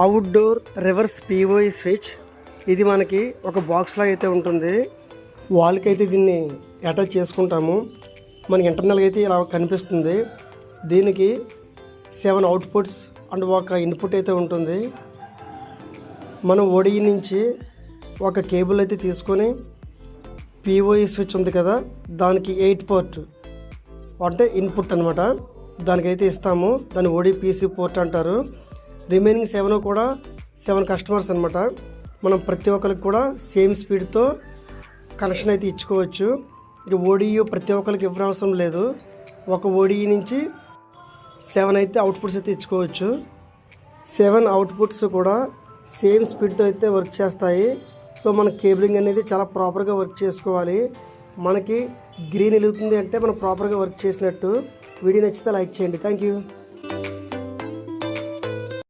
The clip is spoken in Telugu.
Outdoor reverse PoE switch. ఇది మనకి ఒక బాక్స్ లాగా అయితే ఉంటుంది. వాల్కి అయితే దీన్ని అటాచ్ చేసుకుంటాము. మనకి ఇంటర్నల్గా అయితే ఇలా కనిపిస్తుంది. దీనికి 7 అవుట్పుట్స్ అండ్ ఒక ఇన్పుట్ అయితే ఉంటుంది. మనం ఓడిఈ నుంచి ఒక కేబుల్ అయితే తీసుకొని పిఓఈ స్విచ్ ఉంది కదా, దానికి 8 పోర్ట్ అంటే ఇన్పుట్ అనమాట, దానికైతే ఇస్తాము. దాన్ని ఓడిపిసి పోర్ట్ అంటారు. రిమైనింగ్ 7 కూడా 7 కస్టమర్స్ అనమాట. మనం ప్రతి ఒక్కరికి కూడా సేమ్ స్పీడ్తో కనెక్షన్ అయితే ఇచ్చుకోవచ్చు. ఇక ఓడిఈ ప్రతి ఒక్కరికి ఇవ్వనవసరం లేదు. ఒక ఓడిఈ నుంచి 7 అయితే అవుట్పుట్స్ అయితే ఇచ్చుకోవచ్చు. 7 అవుట్పుట్స్ కూడా సేమ్ స్పీడ్తో అయితే వర్క్ చేస్తాయి. సో మన కేబులింగ్ అనేది చాలా ప్రాపర్గా వర్క్ చేసుకోవాలి. మనకి గ్రీన్ వెలుగుతుంది అంటే మనం ప్రాపర్గా వర్క్ చేసినట్టు. వీడియో నచ్చితే లైక్ చేయండి. Thank you.